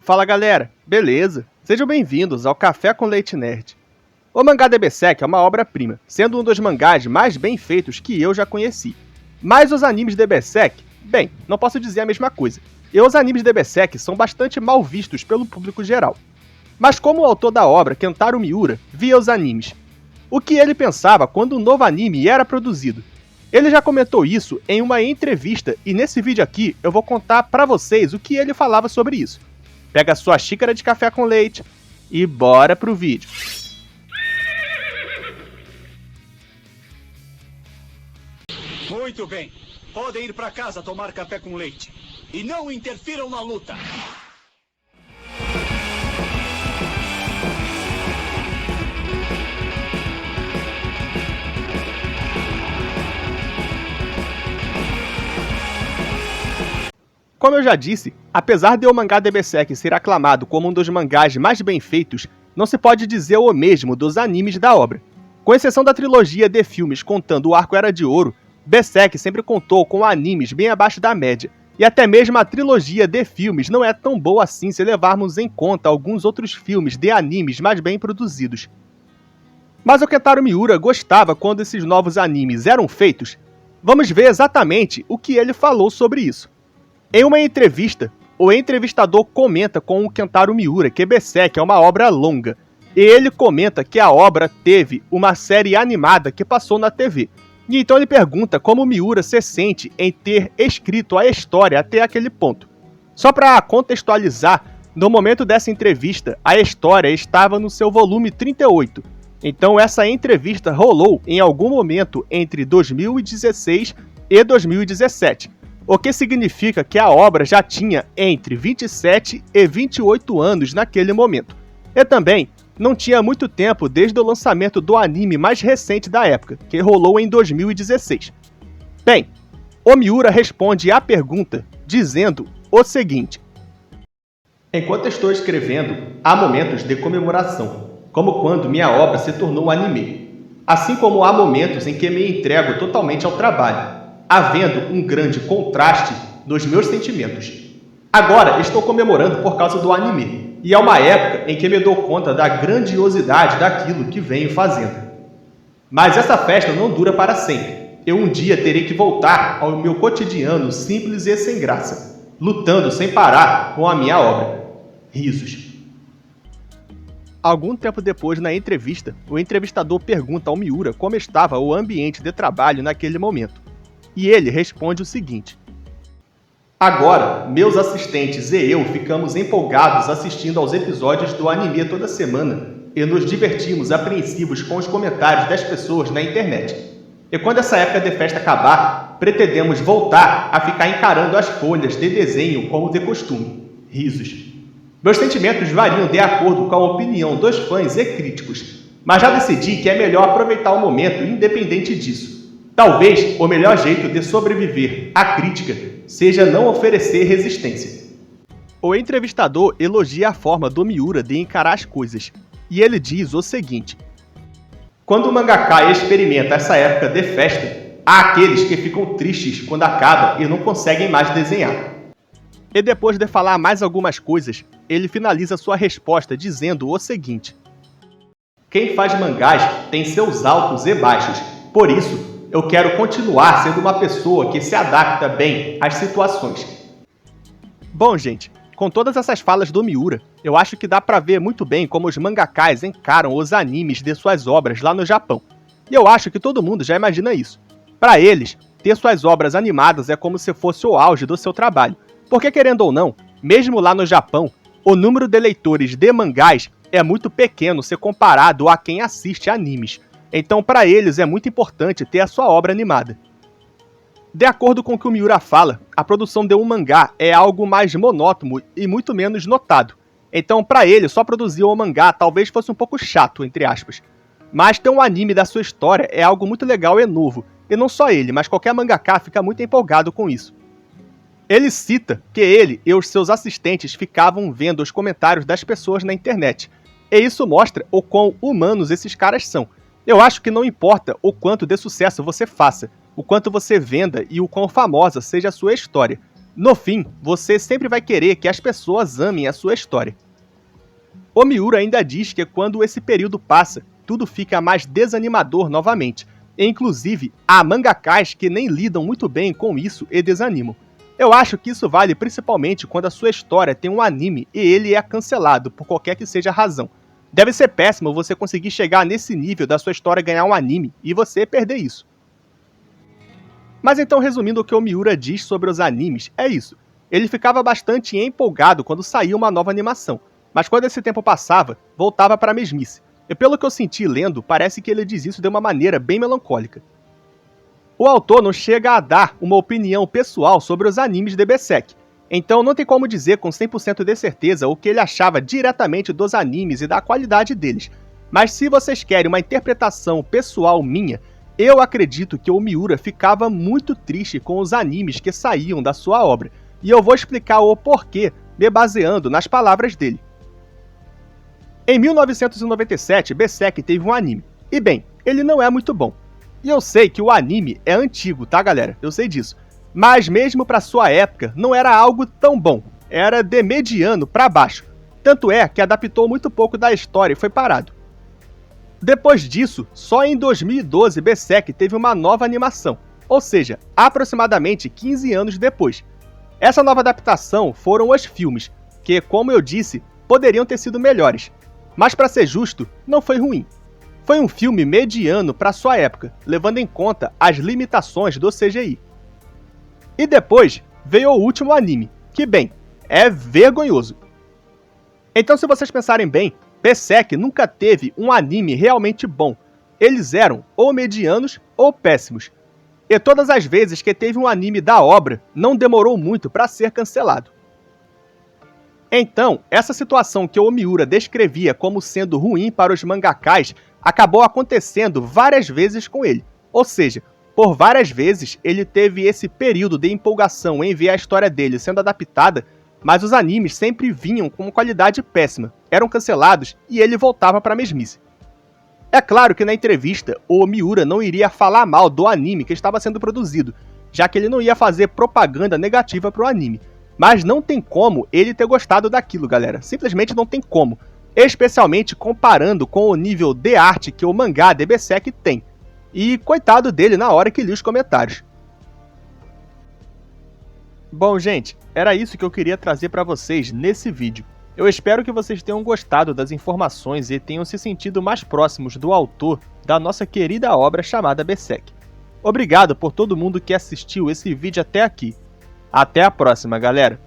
Fala galera, beleza? Sejam bem-vindos ao Café com Leite Nerd. O mangá de Berserk é uma obra-prima, sendo um dos mangás mais bem feitos que eu já conheci. Mas os animes de Berserk, bem, não posso dizer a mesma coisa. E os animes de Berserk são bastante mal vistos pelo público geral. Mas como o autor da obra, Kentaro Miura, via os animes? O que ele pensava quando um novo anime era produzido? Ele já comentou isso em uma entrevista e nesse vídeo aqui eu vou contar pra vocês o que ele falava sobre isso. Pega a sua xícara de café com leite e bora pro vídeo. Muito bem. Podem ir pra casa tomar café com leite. E não interfiram na luta. Como eu já disse, apesar de o mangá de Berserk ser aclamado como um dos mangás mais bem feitos, não se pode dizer o mesmo dos animes da obra. Com exceção da trilogia de filmes contando o Arco Era de Ouro, Berserk sempre contou com animes bem abaixo da média, e até mesmo a trilogia de filmes não é tão boa assim se levarmos em conta alguns outros filmes de animes mais bem produzidos. Mas o Kentaro Miura gostava quando esses novos animes eram feitos? Vamos ver exatamente o que ele falou sobre isso. Em uma entrevista, o entrevistador comenta com o Kentaro Miura que Berserk é uma obra longa, e ele comenta que a obra teve uma série animada que passou na TV. E então ele pergunta como Miura se sente em ter escrito a história até aquele ponto. Só para contextualizar, no momento dessa entrevista, a história estava no seu volume 38. Então essa entrevista rolou em algum momento entre 2016 e 2017. O que significa que a obra já tinha entre 27 e 28 anos naquele momento. E também não tinha muito tempo desde o lançamento do anime mais recente da época, que rolou em 2016. Bem, o Miura responde à pergunta dizendo o seguinte: enquanto estou escrevendo, há momentos de comemoração, como quando minha obra se tornou um anime. Assim como há momentos em que me entrego totalmente ao trabalho, havendo um grande contraste nos meus sentimentos. Agora estou comemorando por causa do anime, e é uma época em que me dou conta da grandiosidade daquilo que venho fazendo. Mas essa festa não dura para sempre. Eu um dia terei que voltar ao meu cotidiano simples e sem graça, lutando sem parar com a minha obra. Risos. Algum tempo depois, na entrevista, o entrevistador pergunta ao Miura como estava o ambiente de trabalho naquele momento. E ele responde o seguinte: agora, meus assistentes e eu ficamos empolgados assistindo aos episódios do anime toda semana e nos divertimos apreensivos com os comentários das pessoas na internet. E quando essa época de festa acabar, pretendemos voltar a ficar encarando as folhas de desenho como de costume. Risos. Meus sentimentos variam de acordo com a opinião dos fãs e críticos, mas já decidi que é melhor aproveitar o momento independente disso. Talvez o melhor jeito de sobreviver à crítica seja não oferecer resistência. O entrevistador elogia a forma do Miura de encarar as coisas, e ele diz o seguinte: quando o mangaka experimenta essa época de festa, há aqueles que ficam tristes quando acaba e não conseguem mais desenhar. E depois de falar mais algumas coisas, ele finaliza sua resposta dizendo o seguinte: quem faz mangás tem seus altos e baixos, por isso eu quero continuar sendo uma pessoa que se adapta bem às situações. Bom, gente, com todas essas falas do Miura, eu acho que dá pra ver muito bem como os mangakas encaram os animes de suas obras lá no Japão. E eu acho que todo mundo já imagina isso. Pra eles, ter suas obras animadas é como se fosse o auge do seu trabalho. Porque, querendo ou não, mesmo lá no Japão, o número de leitores de mangás é muito pequeno se comparado a quem assiste animes. Então, para eles, é muito importante ter a sua obra animada. De acordo com o que o Miura fala, a produção de um mangá é algo mais monótono e muito menos notado. Então, para ele, só produzir um mangá talvez fosse um pouco chato, entre aspas. Mas ter um anime da sua história é algo muito legal e novo. E não só ele, mas qualquer mangaka fica muito empolgado com isso. Ele cita que ele e os seus assistentes ficavam vendo os comentários das pessoas na internet. E isso mostra o quão humanos esses caras são. Eu acho que não importa o quanto de sucesso você faça, o quanto você venda e o quão famosa seja a sua história. No fim, você sempre vai querer que as pessoas amem a sua história. O Miura ainda diz que quando esse período passa, tudo fica mais desanimador novamente, e inclusive há mangakás que nem lidam muito bem com isso e desanimam. Eu acho que isso vale principalmente quando a sua história tem um anime e ele é cancelado por qualquer que seja a razão. Deve ser péssimo você conseguir chegar nesse nível da sua história ganhar um anime e você perder isso. Mas então, resumindo o que o Miura diz sobre os animes, é isso. Ele ficava bastante empolgado quando saía uma nova animação, mas quando esse tempo passava, voltava para a mesmice. E pelo que eu senti lendo, parece que ele diz isso de uma maneira bem melancólica. O autor não chega a dar uma opinião pessoal sobre os animes de Berserk, então não tem como dizer com 100% de certeza o que ele achava diretamente dos animes e da qualidade deles. Mas se vocês querem uma interpretação pessoal minha, eu acredito que o Miura ficava muito triste com os animes que saíam da sua obra, e eu vou explicar o porquê me baseando nas palavras dele. Em 1997, Berserk teve um anime, e bem, ele não é muito bom. E eu sei que o anime é antigo, tá galera? Eu sei disso. Mas mesmo pra sua época, não era algo tão bom, era de mediano pra baixo. Tanto é que adaptou muito pouco da história e foi parado. Depois disso, só em 2012 Berserk teve uma nova animação, ou seja, aproximadamente 15 anos depois. Essa nova adaptação foram os filmes, que, como eu disse, poderiam ter sido melhores. Mas para ser justo, não foi ruim. Foi um filme mediano para sua época, levando em conta as limitações do CGI. E depois veio o último anime, que bem, é vergonhoso. Então se vocês pensarem bem, Berserk nunca teve um anime realmente bom. Eles eram ou medianos ou péssimos. E todas as vezes que teve um anime da obra, não demorou muito para ser cancelado. Então, essa situação que o Miura descrevia como sendo ruim para os mangakás acabou acontecendo várias vezes com ele. Ou seja, por várias vezes ele teve esse período de empolgação em ver a história dele sendo adaptada, mas os animes sempre vinham com qualidade péssima, eram cancelados e ele voltava para a mesmice. É claro que na entrevista, o Miura não iria falar mal do anime que estava sendo produzido, já que ele não ia fazer propaganda negativa para o anime. Mas não tem como ele ter gostado daquilo, galera. Simplesmente não tem como. Especialmente comparando com o nível de arte que o mangá de Berserk tem. E coitado dele na hora que li os comentários. Bom, gente, era isso que eu queria trazer para vocês nesse vídeo. Eu espero que vocês tenham gostado das informações e tenham se sentido mais próximos do autor da nossa querida obra chamada Berserk. Obrigado por todo mundo que assistiu esse vídeo até aqui. Até a próxima, galera!